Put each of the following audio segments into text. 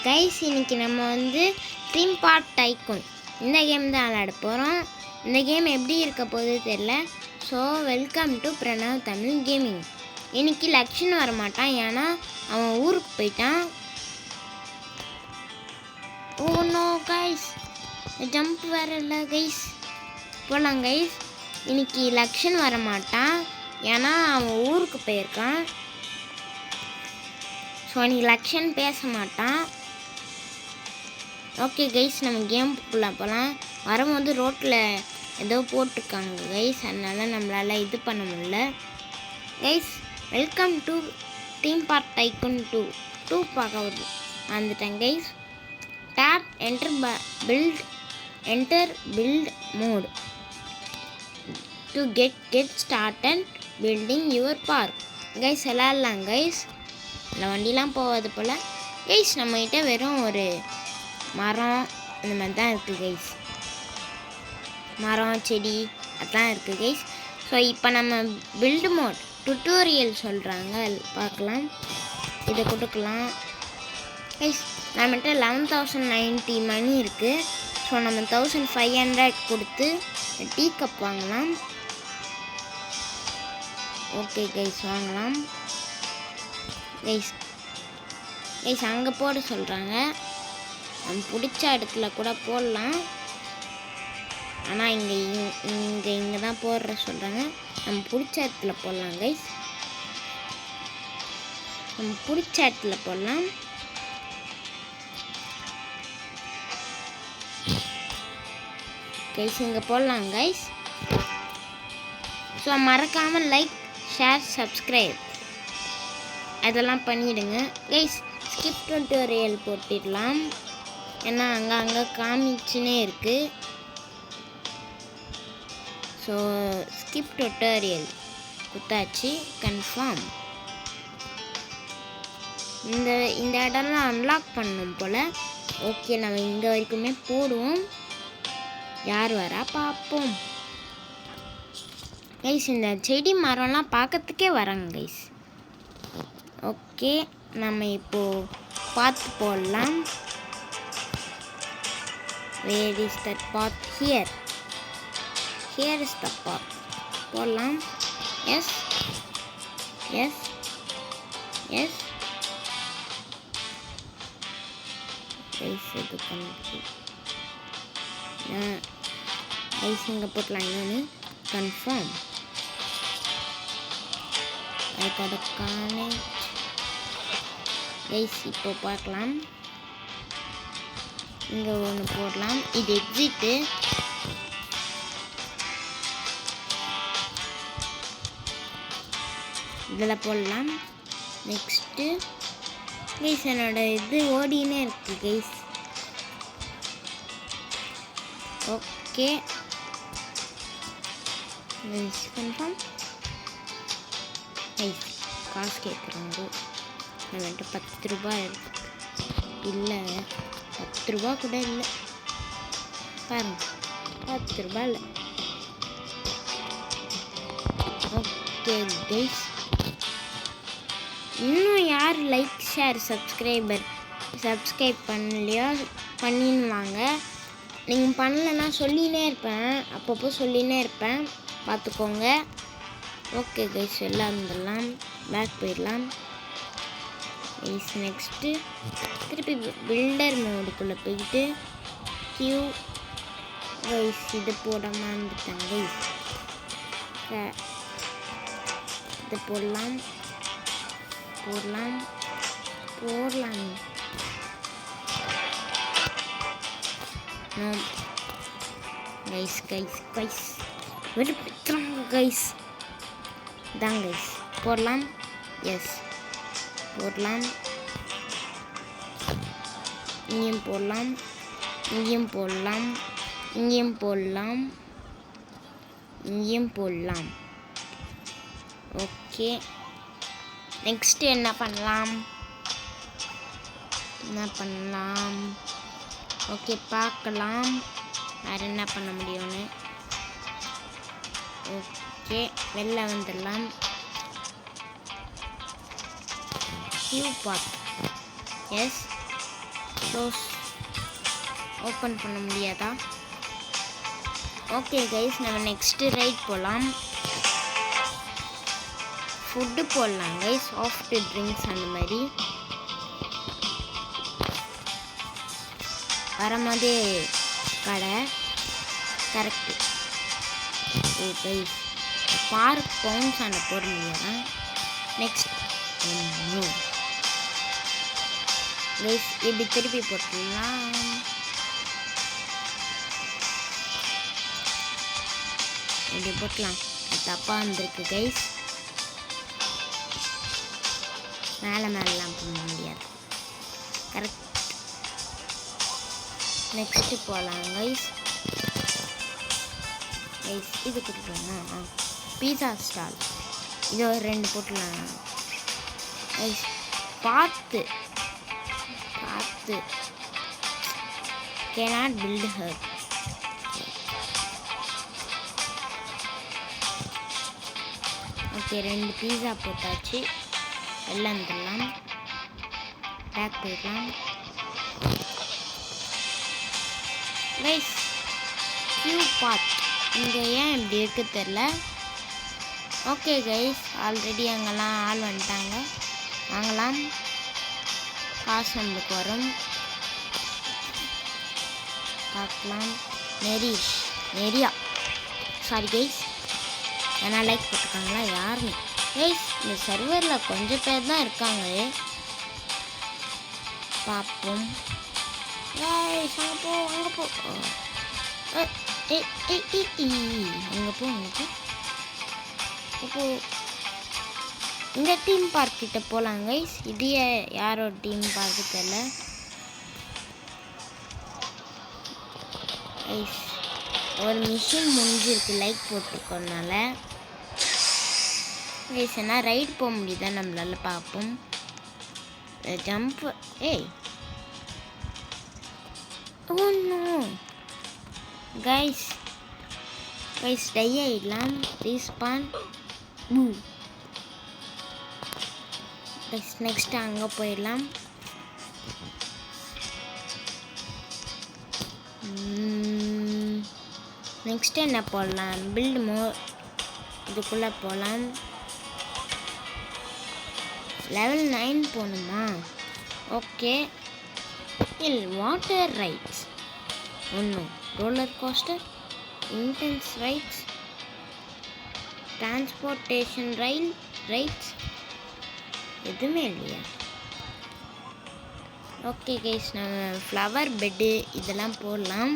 Guys இன்னைக்கு நம்ம வந்து ட்ரீம் பார்க் டைக்கூன் இந்த கேம் தான் விளையாட போகிறோம். இந்த கேம் எப்படி இருக்க போகுது தெரில. So welcome to Pranav Tamil gaming. இன்னைக்கு லக்ஷன் வரமாட்டான், ஏன்னா அவன் ஊருக்கு போயிட்டான். ஓ நோ கைஸ், ஜம்ப் வேற இல்லை கைஸ். போகலாம் கைஸ். இன்னைக்கு லக்ஷன் வரமாட்டான், ஏன்னா அவன் ஊருக்கு போயிருக்கான். ஸோ இன்னைக்கு லக்ஷன் பேச மாட்டான். ஓகே கைஸ், நம்ம கேமுக்குள்ளே போகலாம். வரும்போது ரோட்டில் ஏதோ போட்டிருக்காங்க கைஸ், அதனால் நம்மளால் இது பண்ண முடியல guys. Welcome to Dream Park Tycoon 2 பார்க்க வந்துட்டேன் guys. Tap enter build mode to get started building your park guys. விளாட்லாம் கைஸ். இந்த வண்டிலாம் போகாது போல் கைஸ். நம்மகிட்ட வெறும் ஒரு மரம் இந்த மாதிரி தான் இருக்குது கைஸ். மரம் செடி அதெல்லாம் இருக்குது கைஸ். ஸோ இப்போ நம்ம பில்டு மோட் டுட்டோரியல் சொல்கிறாங்க, பார்க்கலாம். இதை கொடுக்கலாம் கைஸ். நம்மகிட்ட 11,090 மணி இருக்குது. ஸோ நம்ம 1500 கொடுத்து டீ கப் வாங்கலாம். ஓகே கைஸ், வாங்கலாம் கைஸ். கைஸ் அங்கே போட சொல்கிறாங்க. நம்ம பிடிச்ச இடத்துல கூட போடலாம், ஆனால் இங்கே தான் போடுற சொல்கிறாங்க. நம்ம பிடிச்ச இடத்துல போடலாம் கைஸ். நம்ம பிடிச்ச இடத்துல போடலாம். கைஸ் இங்கே போடலாம் கைஸ். ஸோ மறக்காமல் லைக், ஷேர், சப்ஸ்கிரைப் அதெல்லாம் பண்ணிவிடுங்க கைஸ். ஸ்கிப் டுட்டோரியல் போட்டிடலாம், ஏன்னா அங்கே காமிச்சுனே இருக்குது. ஸோ ஸ்கிப் டுட்டோரியல் கொடுத்தாச்சு, கன்ஃபார்ம். இந்த இடம்லாம் அன்லாக் பண்ணணும் போல். ஓகே, நம்ம இங்கே வரைக்குமே போடுவோம். யார் வரா பார்ப்போம் கைஸ். இந்த செடி மரம்லாம் பார்க்கறதுக்கே வராங்க கைஸ். ஓகே, நம்ம இப்போது பார்த்து போடலாம். Where is that path? Here is the path. போடலாம். எஸ் எஸ் எஸ் இது பண்ணிட்டு இங்கே போட்டலாம். இன்னொன்று கன்ஃபார்ம். அதோட கனெக்ட் கைஸ். இப்போ பார்க்கலாம். இங்கே ஒன்று போடலாம். இது எக்ஸிட்டு. இதில் போடலாம். நெக்ஸ்ட்டு கைஸ் என்னோட இது ஓடினே இருக்குது கைஸ். Okay confirm guys. காசு கேட்குறாங்க. நம்மகிட்ட 10 ரூபாய் இருக்கு. இல்லை 10 ரூபா கூட இல்லை பாருங்க. 10 ரூபா இல்லை. ஓகே கைஸ், இன்னும் யார் லைக், ஷேர், சப்ஸ்கிரைப் பண்ணலையோ பண்ணிடுவாங்க. நீங்கள் பண்ணலைன்னா சொல்லினே இருப்பேன், அப்பப்போ சொல்லினே இருப்பேன், பார்த்துக்கோங்க. ஓகே கைஸ், எல்லாம் வந்துடலாம். பேக் போயிடலாம் கைஸ். நெக்ஸ்ட்டு திருப்பி பில்டர் மோடுக்குள்ளே போயிட்டு கியூ கைஸ். இது போடாமல் வந்துட்டேன் கைஸ். இது போடலாம் கைஸ் வெறுப்புறாங்க கைஸ். இதான் கைஸ் போடலாம். எஸ் போடலாம். இங்கேயும் போடலாம், இங்கேயும் போடலாம், இங்கேயும் போடலாம், இங்கேயும் போடலாம். ஓகே, நெக்ஸ்ட் என்ன பண்ணலாம்? ஓகே பார்க்கலாம் வேறு என்ன பண்ண முடியும்னு. ஓகே, வெளில வந்துடலாம். Queue path. Is close. Open பண்ண முடியாதா? ஓகே கைஸ், நம்ம நெக்ஸ்ட்டு ரைட் போகலாம். ஃபுட்டு போடலாம் கைஸ், சாஃப்ட் ட்ரிங்க்ஸ் அந்த மாதிரி வர மாதிரி கடை. Correct. Oh guys, park bounce அந்த போட முடியாதா? நெக்ஸ்ட் கைஸ் இப்படி திருப்பி போட்டுடலாம். இப்படி போட்டலாம். தப்பாக வந்திருக்கு கைஸ். மேலாம் பண்ண முடியாது. கரெக்ட். நெக்ஸ்ட்டு போகலாம் கைஸ். கைஸ் இது கொடுக்கலாமா? பீஸா ஸ்டால். இது ஒரு 2 போட்டுலாம் கைஸ். பார்த்து cannot build her. ஓகே 2 பீஸா போட்டாச்சு. எல்லாம் வந்துடலாம். பேக் போயிடலாம் கைஸ். கியூ பாத் இங்கே ஏன் இப்படி இருக்கு தெரில. ஓகே கைஸ், ஆல்ரெடி அங்கெல்லாம் ஆள் வந்துட்டாங்க. வாங்கலாம். காசு நம்மளுக்கு வரும். பார்க்கலாம். நெரியா சாரி கைஸ், ஏன்னா லைக் போட்டிருக்காங்களா யாருன்னு. கைஸ் இந்த சர்வரில் கொஞ்சம் பேர் தான் இருக்காங்க. பார்ப்போம். கைஸ் அங்கே போ இப்போ இந்த டீம் பார்க் கிட்ட போகலாம் கைஸ். இது யாரோட டீம் பார்க்கு தெரியல கைஸ். ஒரு மிஷின் முடிஞ்சிருக்கு லைக் போட்டிருக்கோனால கைஸ். ஏன்னா ரைட் போக முடியுதா நம்மளால பார்ப்போம். ஜம்ப். ஒன்றும் கைஸ் டை ஆகிடலாம். ரீஸ்பான். நெக்ஸ்ட் அங்கே போயிடலாம். நெக்ஸ்ட் என்ன போடலாம்? Build more. இதுக்குள்ளே போகலாம். லெவல் 9 போகணுமா? ஓகே. வாட்டர் ரைட்ஸ் ஒன்றும். Roller coaster, intense rides, transportation rides எதுவுமே இல்லையா? ஓகே கைஸ், நம்ம ஃப்ளவர் பெட்டு இதெல்லாம் போடலாம்.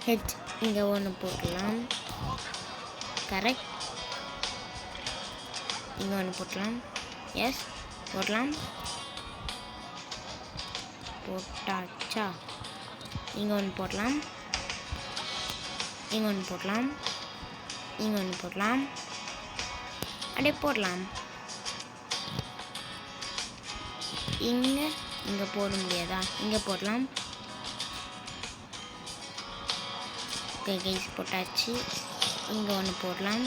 ஹெட் இங்கே ஒன்று போடலாம். கரெக்ட். இங்கே ஒன்று போடலாம். எஸ் போடலாம். போட்டாச்சா? இங்கே ஒன்று போடலாம். இங்கே ஒன்று போடலாம். இங்கே ஒன்று போடலாம். அப்படியே போடலாம். இங்கே போட முடியாதா? இங்கே போடலாம். ஓகே கைஸ் போட்டாச்சு. இங்கே ஒன்று போடலாம்.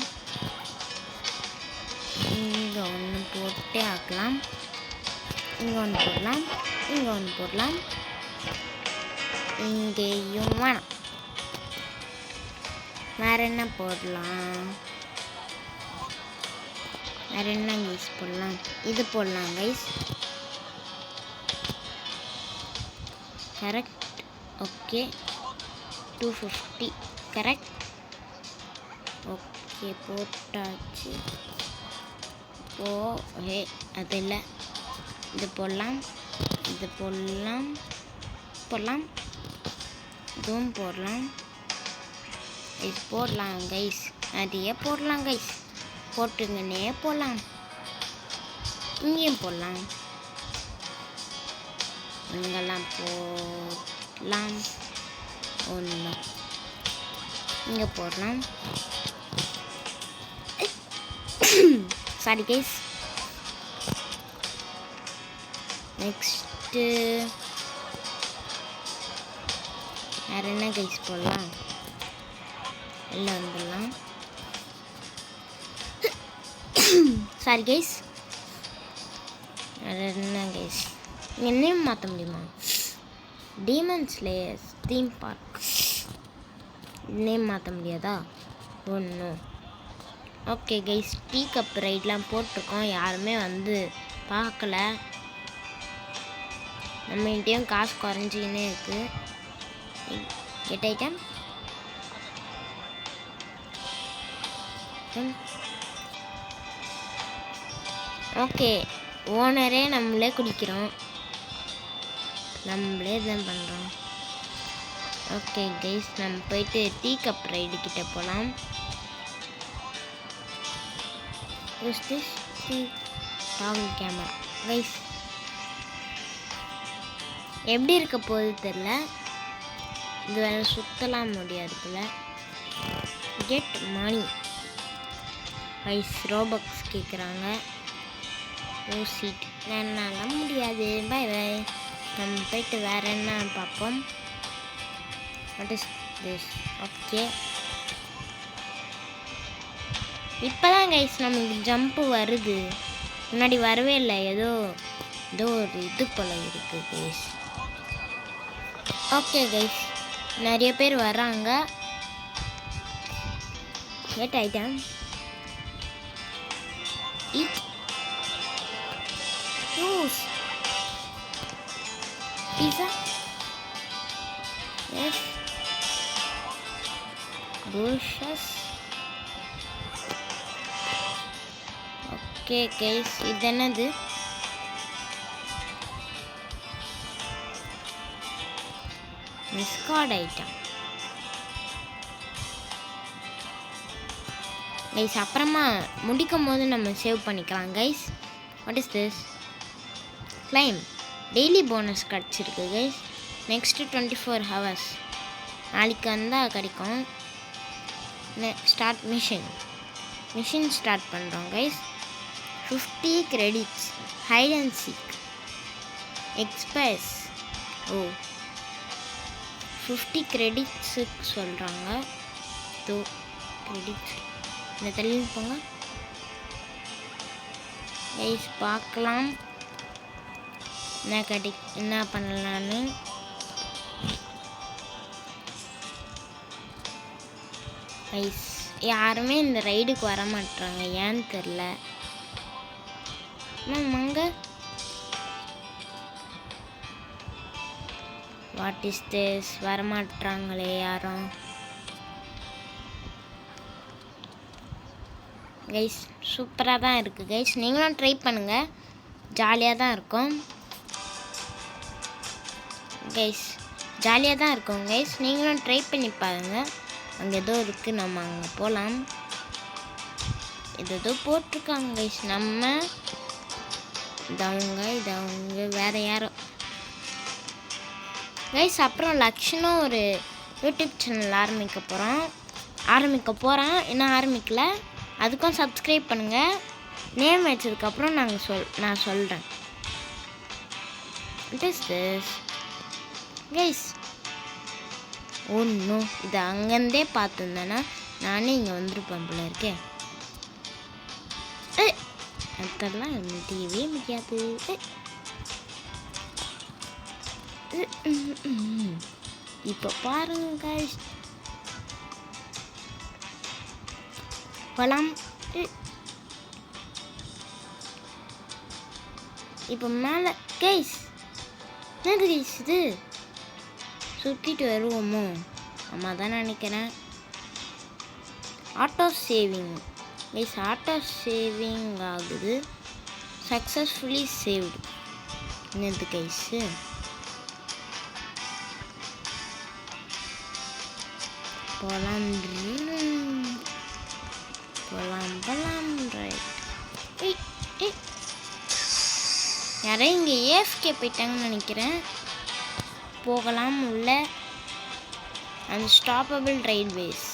இங்கே ஒன்று போட்டே ஆக்கலாம். இங்கே ஒன்று போடலாம். இங்கே ஒன்று போடலாம். இங்கேயும் வேணாம். வேறு என்ன போடலாம்? வேறு என்ன கைஸ் போடலாம்? இது போடலாம் guys. Correct. Okay 250 correct. Okay போட்டாச்சு. அது இல்லை. இது போடலாம். இது போடலாம். இதுவும் போடலாம். இது போடலாம் கைஸ். நிறைய போடலாம் கைஸ். போட்டுங்கன்னே போடலாம். இங்கேயும் போடலாம். இங்கெல்லாம் போடலாம். ஒன்று இங்கே போடலாம். Sorry guys. நெக்ஸ்ட்டு வேறு என்ன கைஸ் போடலாம்? எல்லாம் வந்துடலாம். Sorry guys. வேறு என்ன கைஸ்? இங்கே நேம் மாற்ற முடியுமா? Demon slayers theme park. Name மாற்ற முடியாதா? ஒன்றும். ஓகே கைஸ், டீ கப் ரைட்லாம் போட்டிருக்கோம், யாருமே வந்து பார்க்கல. நம்மகிட்டையும் காசு குறைஞ்சிக்கினே இருக்குது. Get item. ஓகே, ஓனரே நம்மளே குடிக்கிறோம், நம்மளே தான் பண்ணுறோம். ஓகே கைஸ், நம்ம போயிட்டு டீ கப் ரைடு கிட்ட போகலாம். டாகல் கேமரா கைஸ், எப்படி இருக்க போகுது தெரில. இது வேறு சுற்றலாம் முடியாது போல. கெட் மணி கைஸ், ரோபக்ஸ் கேட்குறாங்க. ஓ சீட் என்னால் முடியாது. Bye bye. நம்ம போயிட்டு வேறு என்ன பார்ப்போம். What is this? ஓகே, இப்போ தான் கைஸ் நமக்கு ஜம்ப்பு வருது, முன்னாடி வரவே இல்லை. ஏதோ ஒரு இது போல் இருக்குது கைஸ். ஓகே கைஸ், நிறைய பேர் வராங்க. Get item. eat, use, pizza, yes, bushes. Okay guys, இது என்னது? Discard item guys. அப்புறமா முடிக்கும் போது நம்ம சேவ் பண்ணிக்கலாம் guys. What is this? Claim. Daily bonus கிடச்சிருக்கு கைஸ். நெக்ஸ்ட்டு 24 hours நாளைக்கு வந்தால் கிடைக்கும். ஸ்டார்ட் மிஷின் ஸ்டார்ட் பண்ணுறோம் guys. 50 credits. Hide and seek express. Oh 50 creditsக்கு சொல்கிறாங்க. 2 credits. இந்த தள்ளி போங்க கைஸ், பார்க்கலாம் என்ன பண்ணலான்னு. கைஸ், யாருமே இந்த ரைடுக்கு வர மாட்டாங்க, ஏன்னு தெரில. அங்கே வாட் இஸ் திஸ்? வரமாட்டாங்களே யாரும். கைஸ், சூப்பராக தான் இருக்குது கைஸ், நீங்களும் ட்ரை பண்ணுங்கள், ஜாலியாக தான் இருக்கும் கைஸ். ஜாலியாக தான் இருக்கும் கைஸ், நீங்களும் ட்ரை பண்ணி பாருங்கள். அங்கே ஏதோ இருக்குது, நம்ம அங்கே போகலாம். ஏதோ போட்டிருக்காங்க கைஸ். நம்ம இதவங்க வேறு யாரோ கைஸ். அப்புறம் லக்ஷனும் ஒரு யூடியூப் சேனல் ஆரம்பிக்க போகிறேன். இன்னும் ஆரம்பிக்கல, அதுக்கும் சப்ஸ்கிரைப் பண்ணுங்கள். நேம் வச்சதுக்கப்புறம் நான் சொல்கிறேன். What is this guys? ஒன்றும் இது அங்கேருந்தே பார்த்துருந்தேன்னா நானே இங்கே வந்துருப்பேன் போல இருக்கேன். அதெல்லாம் முடியவே முடியாது. இப்போ பாருங்க கைஸ், போலாம். இப்போ மேலே கைஸ், என்னது கைஸ் இது? சுற்றிட்டு வருவோமோ? அம்மா தான் நினைக்கிறேன். Auto saving guys, auto saving ஆகுது. Successfully saved. என்னது கைஸு? போலாம் ரைட். யாரும் இங்கே ஏஎஃப்கே போயிட்டாங்கன்னு நினைக்கிறேன். போகலாம் உள்ள. Unstoppable rightways.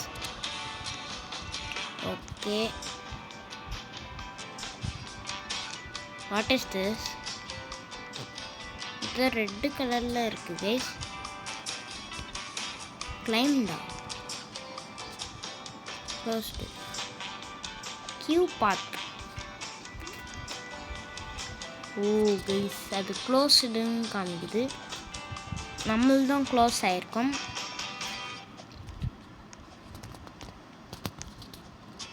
Okay, what is this? இது ரெட்டு கலரில் இருக்குது கைஸ். கிளைம்டா first queue park. Oh guys அது க்ளோஸ்டுன்னு காமிக்குது, நம்மள்தான் க்ளோஸ் ஆகிருக்கோம்.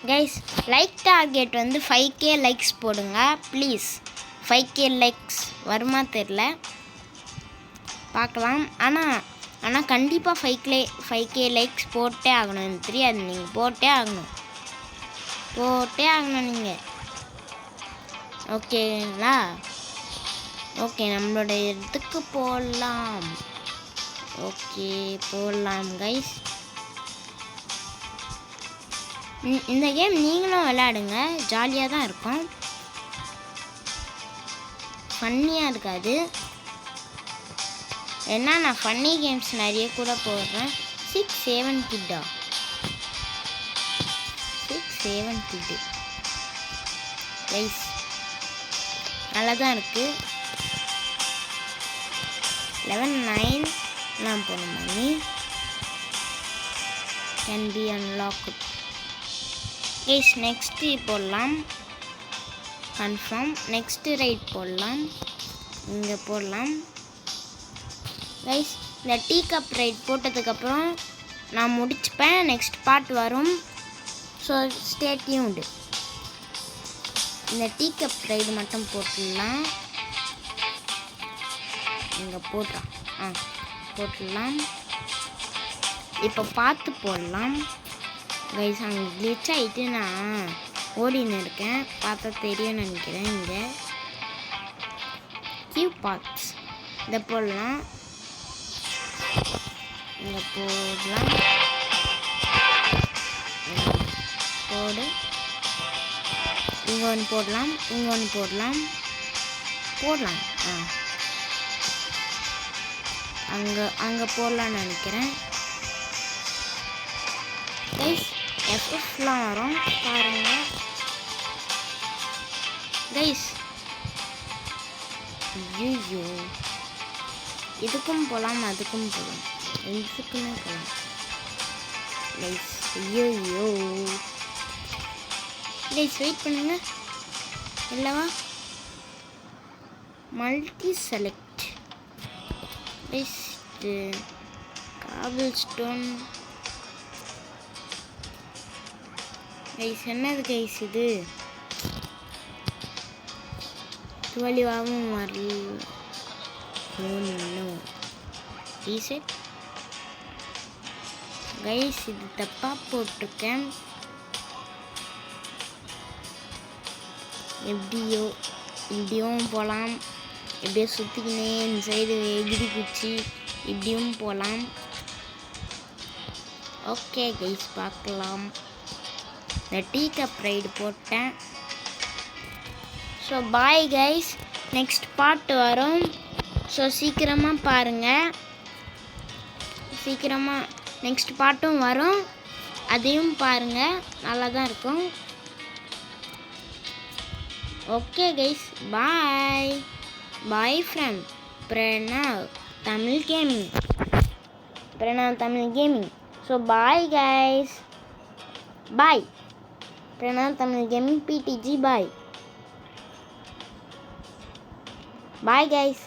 கைஸ் லைக் டார்கெட் வந்து 5K லைக்ஸ் போடுங்க ப்ளீஸ். 5K லைக்ஸ் வருமா தெரில, பார்க்கலாம். ஆனால் கண்டிப்பாக 5K லைக்ஸ் போட்டே ஆகணும். எனக்கு தெரியாது, நீங்கள் போட்டே ஆகணும் நீங்கள். ஓகேங்களா? ஓகே நம்மளோட இதுக்கு போடலாம். ஓகே போடலாம் கைஸ். இந்த கேம் நீங்களும் விளையாடுங்க, ஜாலியாக தான் இருக்கும், ஃபன்னியாக இருக்காது. ஏன்னா நான் ஃபன்னி கேம்ஸ் நிறைய கூட போடுறேன். 6-7 கிட்டா 6-7 கிட்டு கைஸ் நல்லா தான் இருக்குது. 11-9 நான் போன மணி can be unlock guys. Next போடலாம் கன்ஃபார்ம். நெக்ஸ்ட்டு ரைட் போடலாம், இங்கே போடலாம் கைஸ். இந்த டீ கப் ரைட் போட்டதுக்கப்புறம் நான் முடிச்சுப்பேன், நெக்ஸ்ட் பார்ட் வரும். So stay tuned. இந்த டீ கப் ரைடு மட்டும் போட்டுடலாம், இங்கே போட்டுடலாம். இப்போ பார்த்து போடலாம் கைஸ். அங்கே கிளிச் ஆகிட்டு நான் ஓடின்னு இருக்கேன், பார்த்தா தெரியும்னு நினைக்கிறேன். இங்கே கியூ பார்ட்ஸ் இதை போடலாம், இங்கே போடலாம், போடு. இங்கே ஒன்று போடலாம், இங்கே ஒன்று போடலாம். அங்கே போடலான்னு நினைக்கிறேன் கைஸ். எஃப்எஃப்லாம் வரும் பாருங்கள் கைஸ். ஐயோ இதுக்கும் போகலாம் அதுக்கும் போகலாம், எதுக்குமே போகலாம் கைஸ். ஐயோ கைஸ் வெயிட் பண்ணுங்க, இல்லவா multi select guys. Cobble stone guys. என்னது கைஸ் இது? 12 வரல. ரீசெட் கைஸ், இது தப்பாக போட்டிருக்கேன். இப்படியும் போகலாம், எப்படியோ சுற்றிக்கினே இந்த சைடு எகிரி குச்சி இப்படியும் போகலாம். ஓகே கைஸ் பார்க்கலாம். இந்த டீ கப் ரைடு போட்டேன். So bye guys, next part வரும். ஸோ சீக்கிரமாக பாருங்கள், சீக்கிரமாக நெக்ஸ்ட் பார்ட்டும் வரும், அதையும் பாருங்கள், நல்லா தான் இருக்கும். Okay guys bye from Pranav Tamil gaming. So bye guys, bye Pranav Tamil gaming PTG. Bye guys.